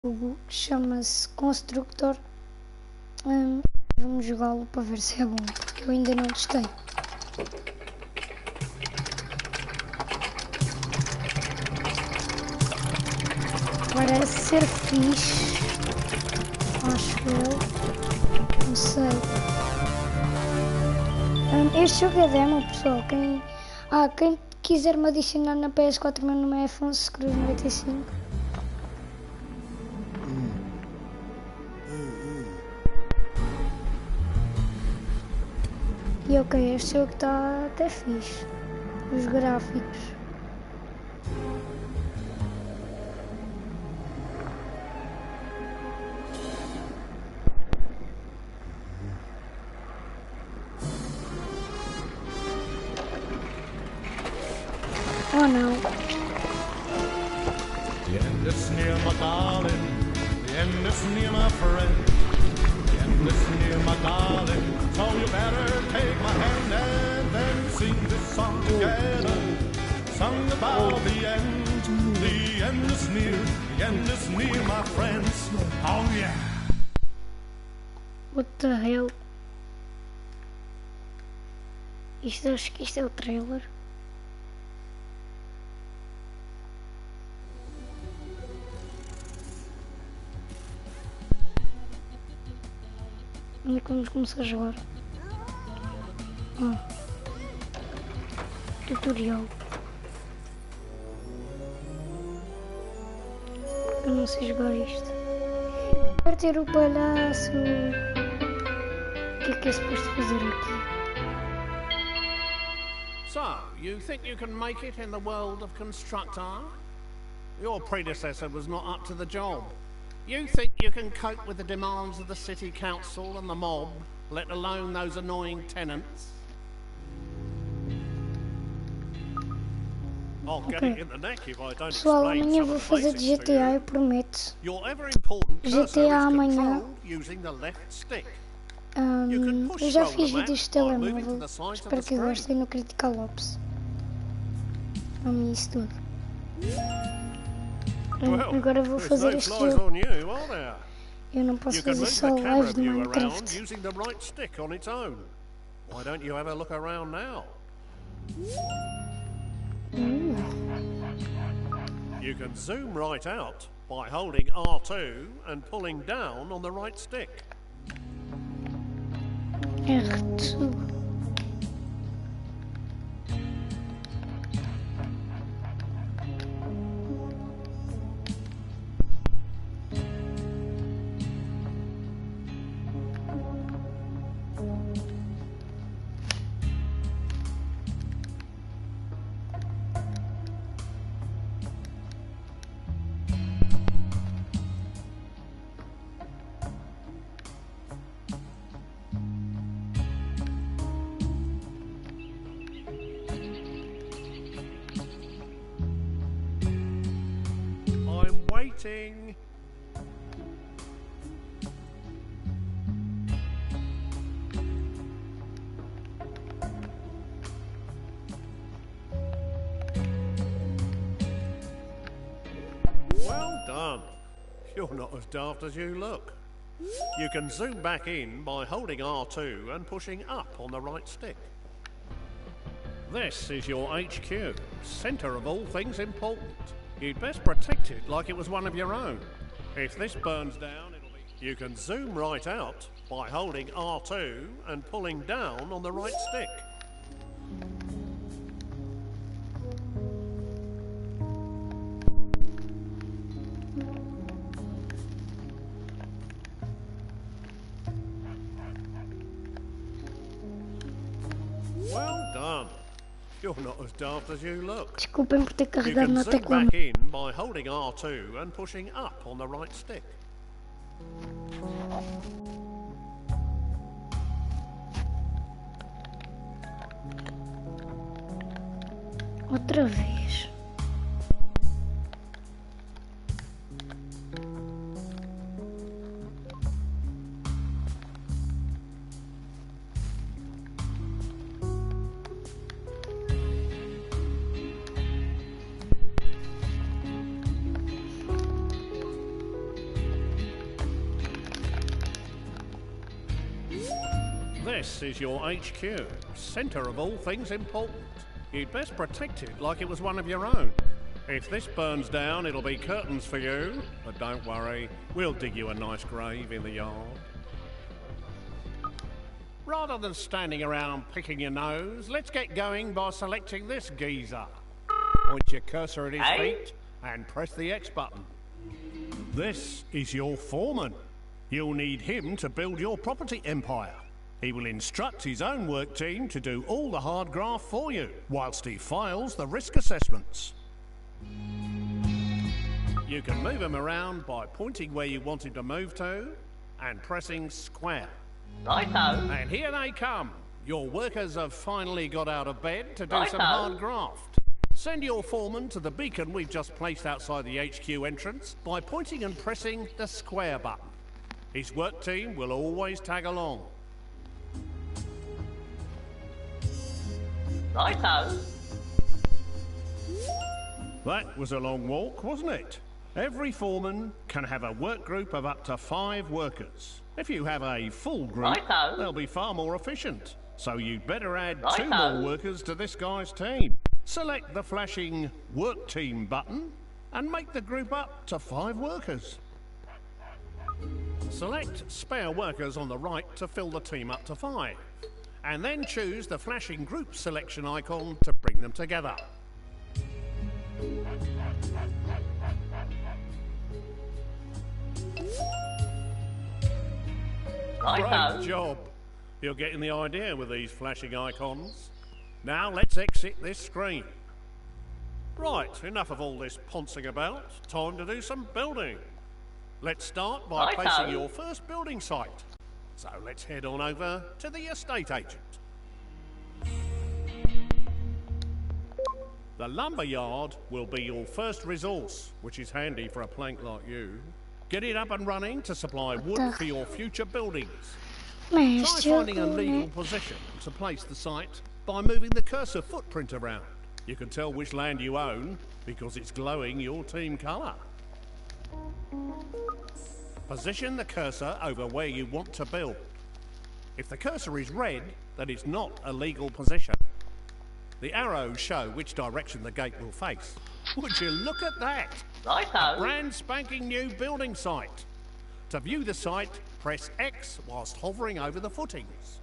jogo que chama-se Constructor. Vamos jogá-lo para ver se é bom, porque eu ainda não testei. Parece ser fixe, acho eu, não sei. Este jogo é demo, pessoal. Quem quiser me adicionar na PS4, meu nome é Afonso Cruz 95. E ok, este jogo está até fixe. Os gráficos. Oh não. The end is near, my darling. The end is near, my friend. The end is near, my darling. So you better take my hand and then sing this song together. Song about the end. The end is near. The end is near, my friends. Oh yeah. What the hell? Acho que isto é o trailer. Onde é que vamos começar a jogar? Tutorial. Eu não sei jogar isto. Quero ter o palhaço. O que é suposto fazer aqui? So, you think you can make it in the world of Constructor? Your predecessor was not up to the job. You think you can cope with the demands of the city council and the mob, let alone those annoying tenants? I'll get it in the neck if I don't Pessoal, explain amanhã some vou of the fazer de basics to GTA, you. eu prometo. Your ever important cursor is GTA amanhã. controlled using the left stick. Eu já fiz vídeos de telemóvel. Espero que gostem no Critical Ops. Isso tudo. Agora vou fazer este jogo. Eu não posso fazer só lives de Minecraft. Using the right stick on its own. Why don't you have a look around now? You can zoom right out by holding R2 and pulling down on the right stick. R2. I'm waiting. Well done. You're not as daft as you look. You can zoom back in by holding R2 and pushing up on the right stick. This is your HQ, centre of all things important. You'd best protect it like it was one of your own. If this burns down, it'll be... You can zoom right out by holding R2 and pulling down on the right stick. Well done. You're not as daft as you look. Desculpem por ter You carregado can na zoom tecla. back in by holding R2 and pushing up on the right stick. Outra vez. This is your HQ, centre of all things important. You'd best protect it like it was one of your own. If this burns down, it'll be curtains for you. But don't worry, we'll dig you a nice grave in the yard. Rather than standing around picking your nose, let's get going by selecting this geezer. Point your cursor at his feet and press the X button. This is your foreman. You'll need him to build your property empire. He will instruct his own work team to do all the hard graft for you, whilst he files the risk assessments. You can move him around by pointing where you want him to move to and pressing square. Righto. And here they come. Your workers have finally got out of bed to do some hard graft. Send your foreman to the beacon we've just placed outside the HQ entrance by pointing and pressing the square button. His work team will always tag along. Righto. That was a long walk, wasn't it? Every foreman can have a work group of up to 5 workers. If you have a full group, Righto. they'll be far more efficient. So you'd better add 2 Righto. more workers to this guy's team. Select the flashing Work Team button and make the group up to 5 workers. Select Spare Workers on the right to fill the team up to 5. And then choose the flashing Group Selection icon to bring them together. Righto. Great job. You're getting the idea with these flashing icons. Now let's exit this screen. Right, enough of all this poncing about. Time to do some building. Let's start by Righto. placing your first building site. So let's head on over to the estate agent. The lumber yard will be your first resource, which is handy for a plank like you. Get it up and running to supply wood for your future buildings. Mas Try finding a jogo, legal né? position to place the site by moving the cursor footprint around. You can tell which land you own because it's glowing your team colour. Position the cursor over where you want to build. If the cursor is red, then it's not a legal position. The arrows show which direction the gate will face. Would you look at that? Righto. Brand spanking new building site. To view the site, press X whilst hovering over the footings.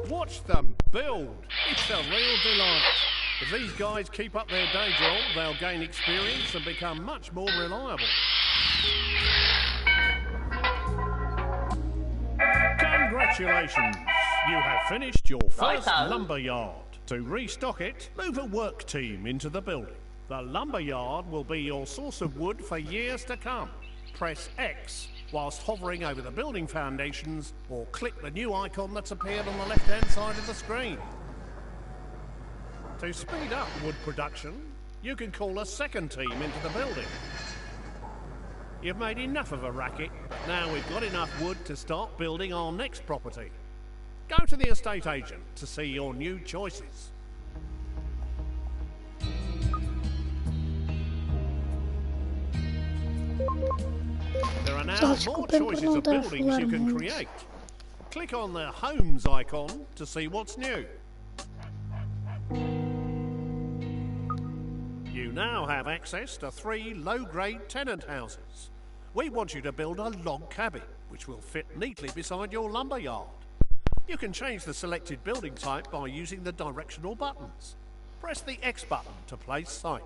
Watch them build. It's a real delight. If these guys keep up their day job, they'll gain experience and become much more reliable. Congratulations! You have finished your first Righto. lumber yard. To restock it, move a work team into the building. The lumber yard will be your source of wood for years to come. Press X whilst hovering over the building foundations or click the new icon that's appeared on the left-hand side of the screen. To speed up wood production, you can call a second team into the building. You've made enough of a racket, but now we've got enough wood to start building our next property. Go to the estate agent to see your new choices. There are now Só more desculpem por choices não of estar a buildings falar you can muito. create. Click on the Homes icon to see what's new. You now have access to 3 low-grade tenant houses. We want you to build a log cabin, which will fit neatly beside your lumber yard. You can change the selected building type by using the directional buttons. Press the X button to place site.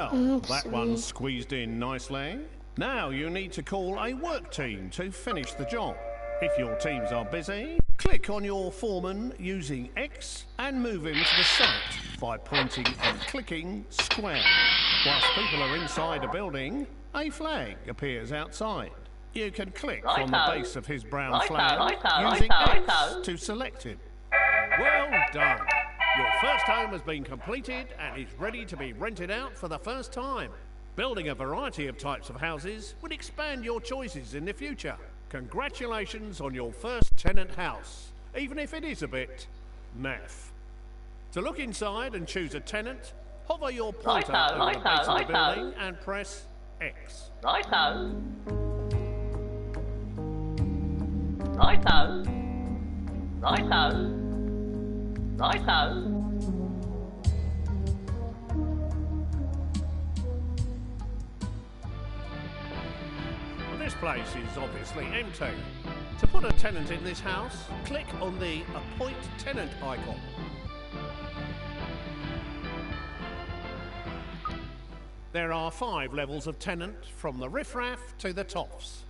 Well, that one's squeezed in nicely. Now you need to call a work team to finish the job. If your teams are busy, click on your foreman using X and move him to the site by pointing and clicking square. Whilst people are inside a building, a flag appears outside. You can click on the base of his brown flag using X to select it. Well done. Your first home has been completed and is ready to be rented out for the first time. Building a variety of types of houses will expand your choices in the future. Congratulations on your first tenant house, even if it is a bit naff. To look inside and choose a tenant, hover your pointer over the base of the building and press X. Righto. Righto. Righto. Righto. This place is obviously empty. To put a tenant in this house, click on the Appoint Tenant icon. There are 5 levels of tenant, from the riffraff to the toffs.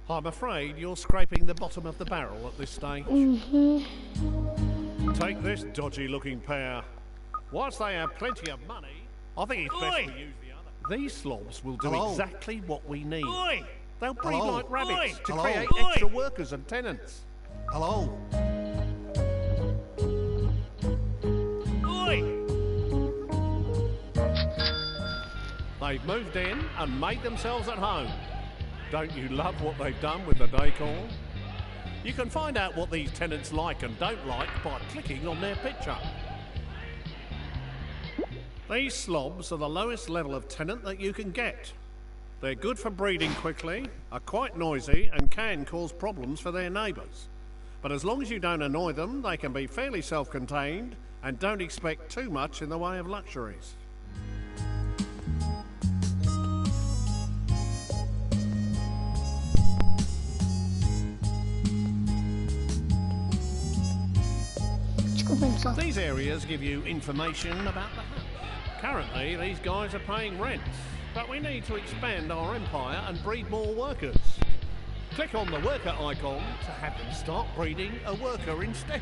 I'm afraid you're scraping the bottom of the barrel at this stage. Take this dodgy-looking pair. Whilst they have plenty of money, I think it's best we use the other. These slobs will do exactly what we need. They'll breed like rabbits to create extra workers and tenants. Hello. They've moved in and made themselves at home. Don't you love what they've done with the decor? You can find out what these tenants like and don't like by clicking on their picture. These slobs are the lowest level of tenant that you can get. They're good for breeding quickly, are quite noisy and can cause problems for their neighbours. But as long as you don't annoy them, they can be fairly self-contained and don't expect too much in the way of luxuries. These areas give you information about the house. Currently, these guys are paying rents, but we need to expand our empire and breed more workers. Click on the worker icon to have them start breeding a worker instead.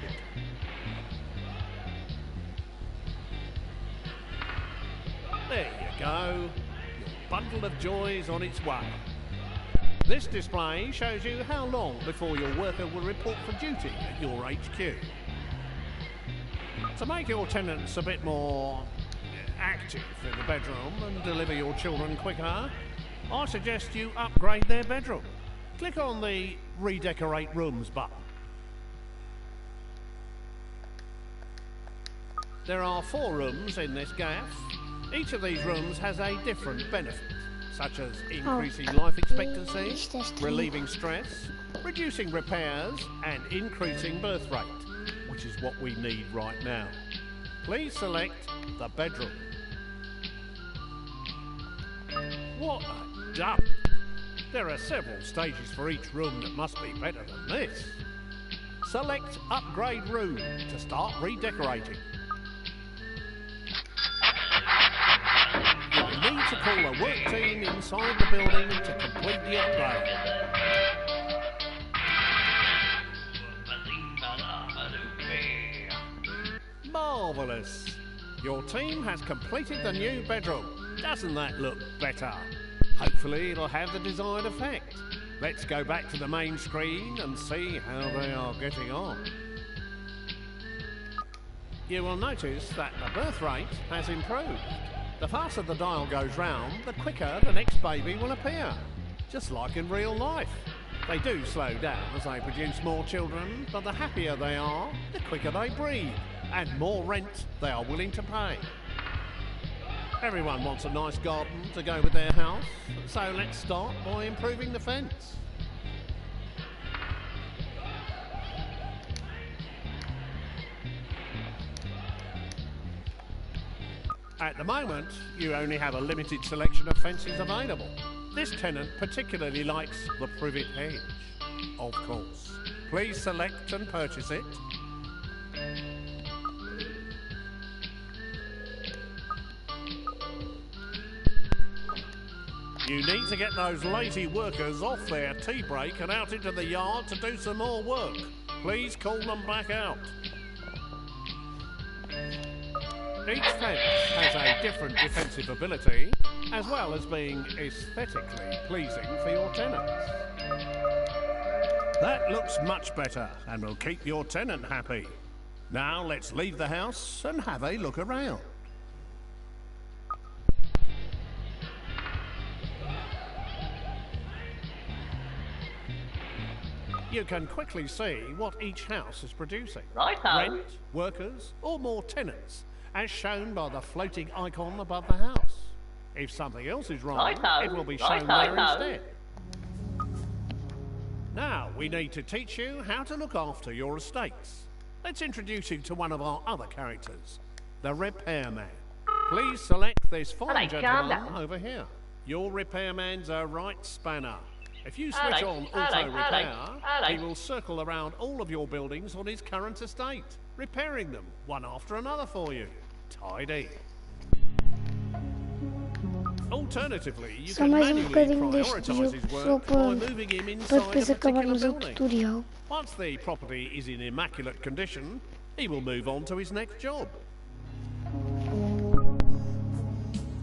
There you go. Your bundle of joy is on its way. This display shows you how long before your worker will report for duty at your HQ. To make your tenants a bit more active in the bedroom and deliver your children quicker, I suggest you upgrade their bedroom. Click on the Redecorate Rooms button. There are 4 rooms in this gaff. Each of these rooms has a different benefit, such as increasing life expectancy, relieving stress, reducing repairs and increasing birth rate, which is what we need right now. Please select the bedroom. What a dump! There are several stages for each room that must be better than this. Select Upgrade Room to start redecorating. You'll need to call a work team inside the building to complete the upgrade. Marvellous! Your team has completed the new bedroom. Doesn't that look better? Hopefully it'll have the desired effect. Let's go back to the main screen and see how they are getting on. You will notice that the birth rate has improved. The faster the dial goes round, the quicker the next baby will appear. Just like in real life. They do slow down as they produce more children, but the happier they are, the quicker they breed, and more rent they are willing to pay. Everyone wants a nice garden to go with their house, so let's start by improving the fence. At the moment, you only have a limited selection of fences available. This tenant particularly likes the privet hedge, of course. Please select and purchase it. You need to get those lazy workers off their tea break and out into the yard to do some more work. Please call them back out. Each fence has a different defensive ability, as well as being aesthetically pleasing for your tenants. That looks much better and will keep your tenant happy. Now let's leave the house and have a look around. You can quickly see what each house is producing. Righto. Rent, workers, or more tenants, as shown by the floating icon above the house. If something else is wrong, Righto. it will be shown Righto. there instead. Now, we need to teach you how to look after your estates. Let's introduce you to one of our other characters, the repairman. Please select this fine Hello, gentleman calm down. over here. Your repairman's a right spanner. If you switch Hello, on hello, auto repair, hello, hello. he will circle around all of your buildings on his current estate, repairing them one after another for you. Tidy. Alternatively, you Só can mais manually bocadinho deste prioritise jogo, his só work by para moving him depois inside a particular acabarmos o building. tutorial. Once the property is in immaculate condition, he will move on to his next job.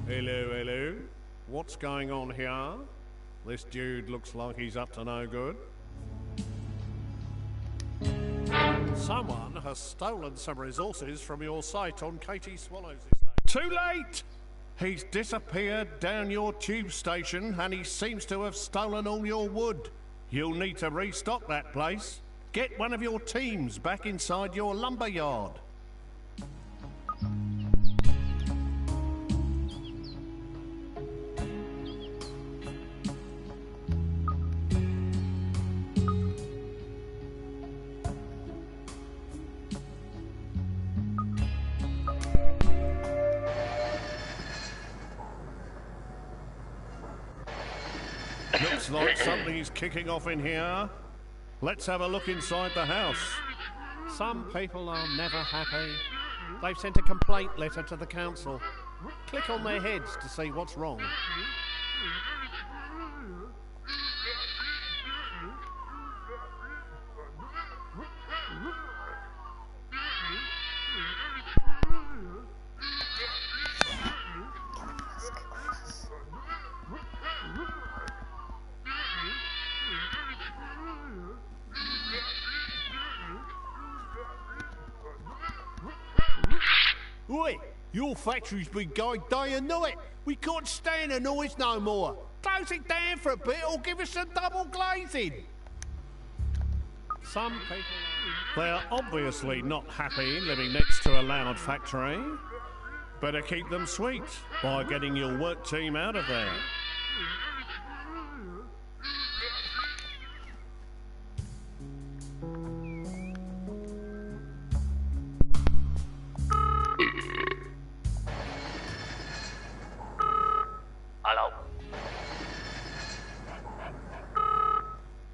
Hello, hello. What's going on here? This dude looks like he's up to no good. Someone has stolen some resources from your site on Katie Swallow's estate. Too late! He's disappeared down your tube station and he seems to have stolen all your wood. You'll need to restock that place. Get one of your teams back inside your lumber yard. Looks like something's kicking off in here. Let's have a look inside the house. Some people are never happy. They've sent a complaint letter to the council. Click on their heads to see what's wrong. Oi! Your factory's been going day and night. We can't stand the noise no more. Close it down for a bit or give us some double glazing. Some people they're obviously not happy living next to a loud factory. Better keep them sweet by getting your work team out of there. Hello.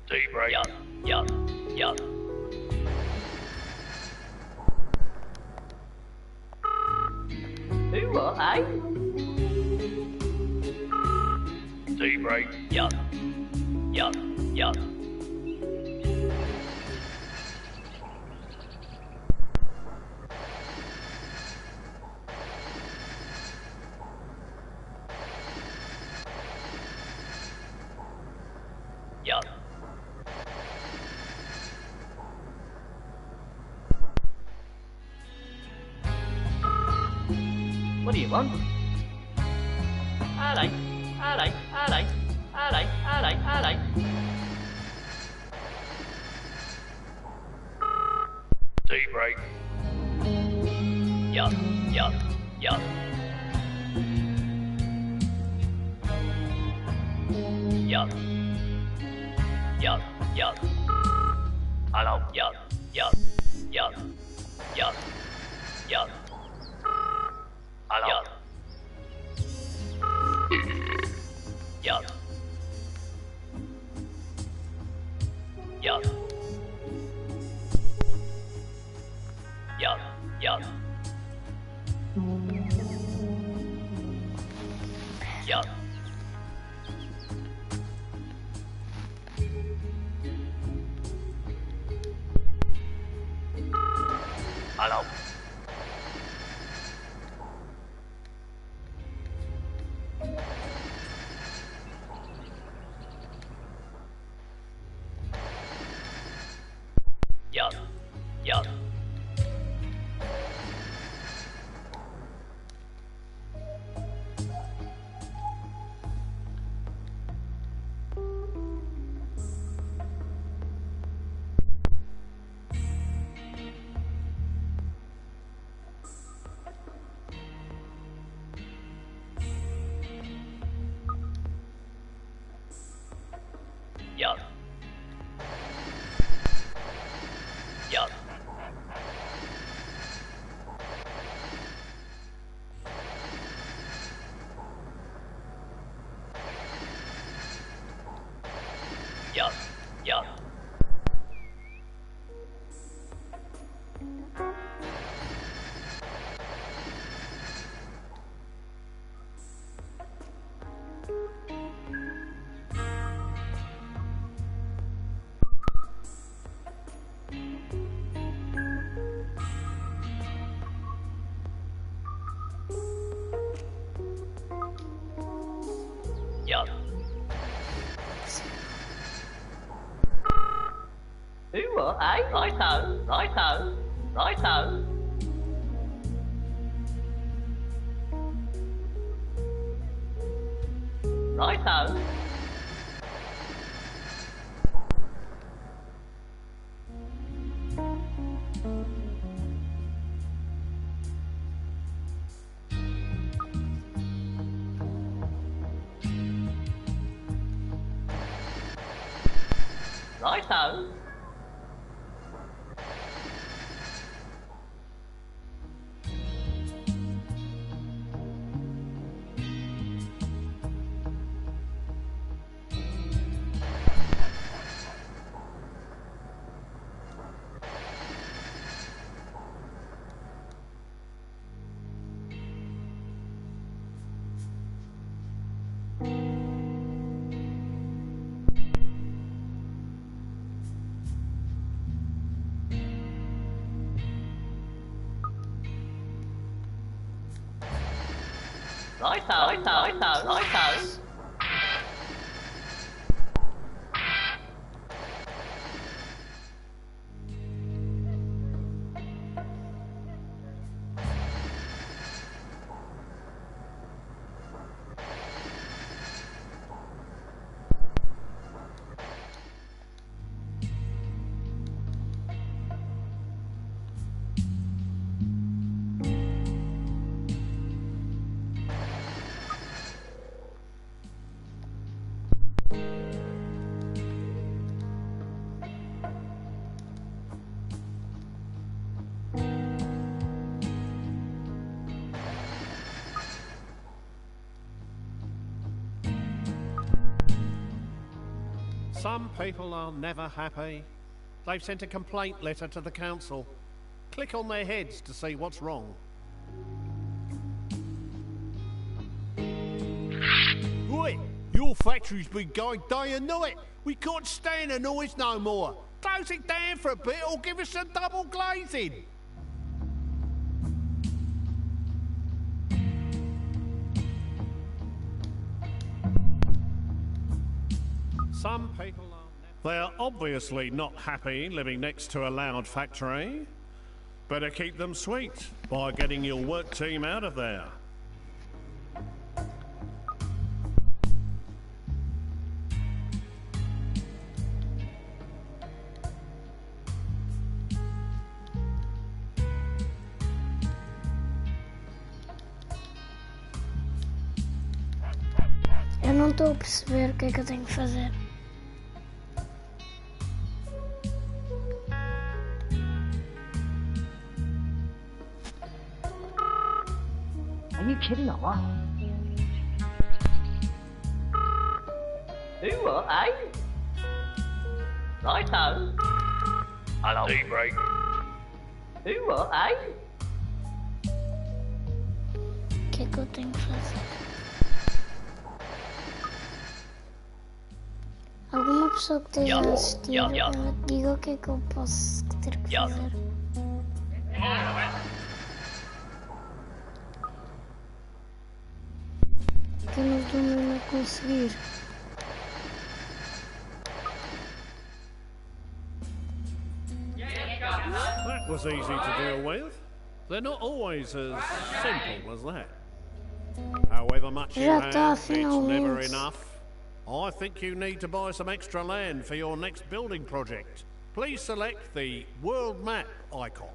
Tea break. Yup. Who are I? Tea break. Yup. Yup. What do you want? Hello. Tea break. Yup. Hello. Yup. Hello. Alô? Dạ. Dạ. Dạ. Dạ. Dạ. Dạ. Dạ. Yếu ở ấy, nói thở, nói thở, nói thở. Nói thở. Nói thở. Nói thở, nói thở, nói thở, nói thở. Some people are never happy. They've sent a complaint letter to the council. Click on their heads to see what's wrong. Oi! Your factory's been going day and night. We can't stand the noise no more. Close it down for a bit or give us some double glazing. Some people are... They're obviously not happy living next to a loud factory. Better keep them sweet by getting your work team out of there. Eu não estou a perceber o que é que eu tenho que fazer. Are you kidding or what? Yếu ở ấy. Nói thở. Alô? Daybreak. Yếu ở ấy. O que é que eu tenho que fazer? Alguma pessoa que esteja a assistir, diga o que é que eu posso ter que fazer. Que eu não estou mesmo a conseguir. That was easy to deal with. They're not always as simple as that. However much you Já have, está, it's never finalmente. enough. I think you need to buy some extra land for your next building project. Please select the world map icon.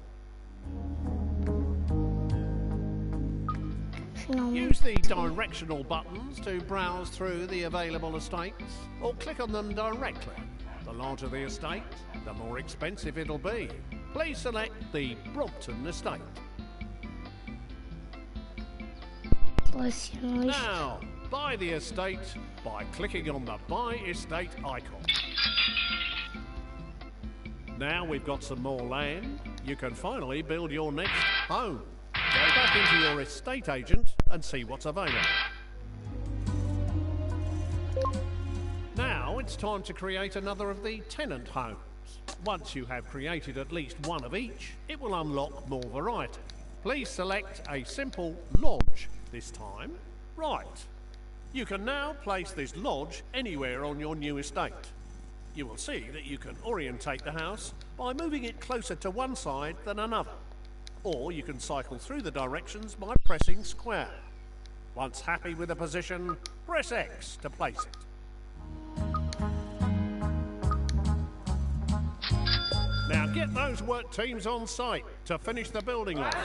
Finalmente. Use the directional buttons to browse through the available estates, or click on them directly. The larger the estate, the more expensive it'll be. Please select the Brompton estate. Seleciono isto. Now, buy the estate by clicking on the Buy Estate icon. Now we've got some more land, you can finally build your next home. Go back into your estate agent and see what's available. Now it's time to create another of the tenant homes. Once you have created at least one of each, it will unlock more variety. Please select a simple lodge this time. Right. You can now place this lodge anywhere on your new estate. You will see that you can orientate the house by moving it closer to one side than another. Or you can cycle through the directions by pressing square. Once happy with the position, press X to place it. Now get those work teams on site to finish the building off.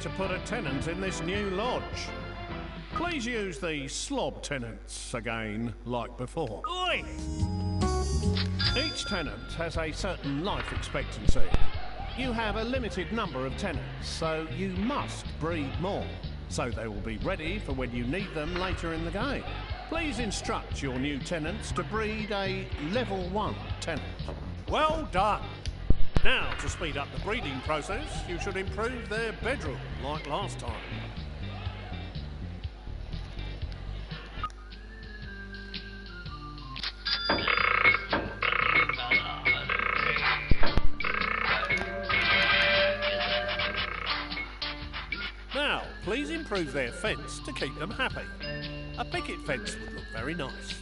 To put a tenant in this new lodge. Please use the slob tenants again, like before. Oi! Each tenant has a certain life expectancy. You have a limited number of tenants, so you must breed more, so they will be ready for when you need them later in the game. Please instruct your new tenants to breed a level 1 tenant. Well done! Now, to speed up the breeding process, you should improve their bedroom, like last time. Now, please improve their fence to keep them happy. A picket fence would look very nice.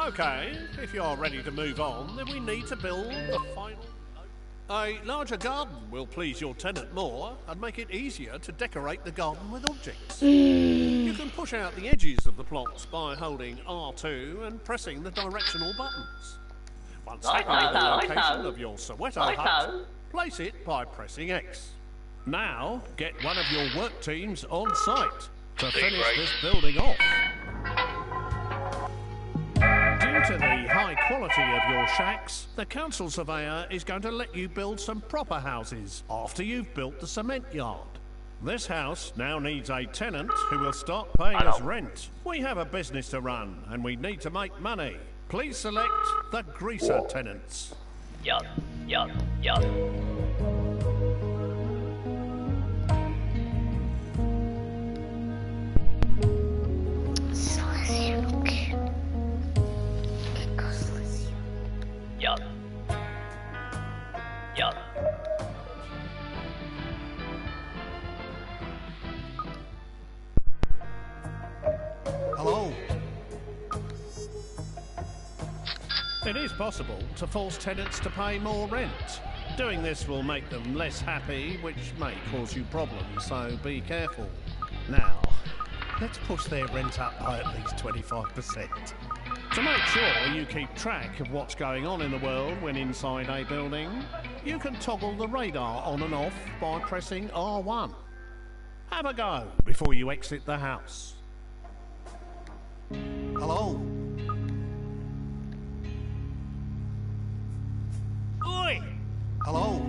Okay, if you're ready to move on, then we need to build the final... A larger garden will please your tenant more and make it easier to decorate the garden with objects. You can push out the edges of the plots by holding R2 and pressing the directional buttons. Once happy with the location of your Soweto hut, place it by pressing X. Now, get one of your work teams on site to finish this building off. Due to the high quality of your shacks, the council surveyor is going to let you build some proper houses after you've built the cement yard. This house now needs a tenant who will start paying us rent. We have a business to run and we need to make money. Please select the greaser tenants. Yup. Seleciono o quê? O que é que eu seleciono? Yup. Hello. It is possible to force tenants to pay more rent. Doing this will make them less happy, which may cause you problems, so be careful. Now, Let's push their rent up by at least 25%. To make sure you keep track of what's going on in the world when inside a building, you can toggle the radar on and off by pressing R1. Have a go before you exit the house. Hello? Oi! Hello?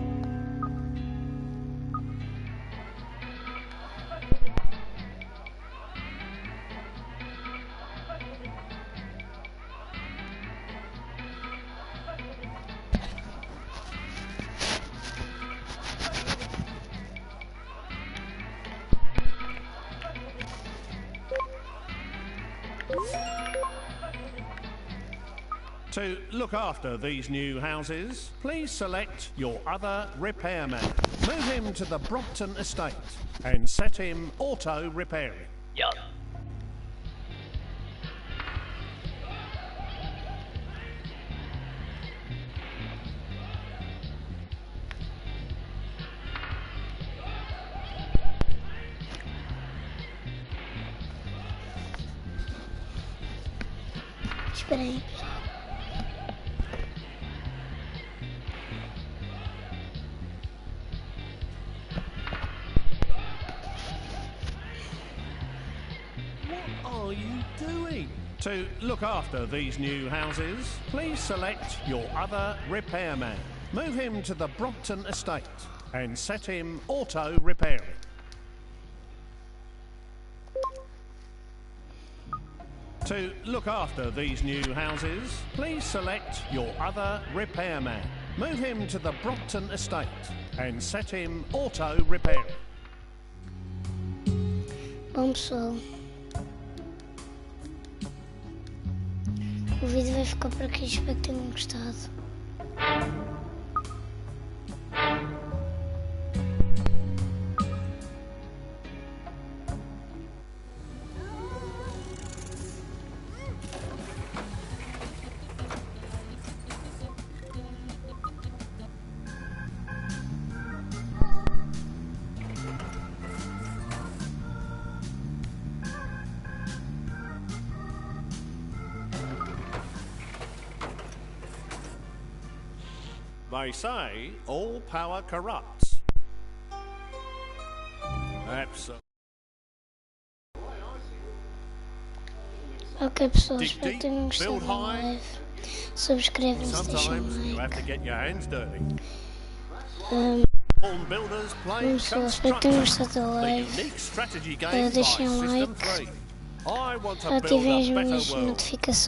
To look after these new houses, please select your other repairman. Move him to the Brompton estate and set him auto repairing. Yup. Espera aí. What are you doing? To look after these new houses, please select your other repairman. Move him to the Brompton estate and set him auto repairing. To look after these new houses, please select your other repairman. Move him to the Brompton estate and set him auto repairing. Bom pessoal, o vídeo vai ficar por aqui, espero que tenham gostado. They say all power corrupts. Absolutely. Ok pessoal, Dig espero que deep, tenham gostado build da high. live. Subscrevam-se, deixem Sometimes you um have to like. get your hands dirty. Bom All builders play pessoal, espero que tenham gostado da the live. unique strategy game by Deixem um System like. 3. I want to build Ativem a as better minhas world,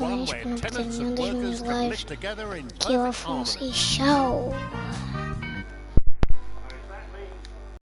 one notificações where para não perderem tenants nenhuma and das workers minhas can live lives. together in Aqui é o perfect Afonso harmony. e tchau!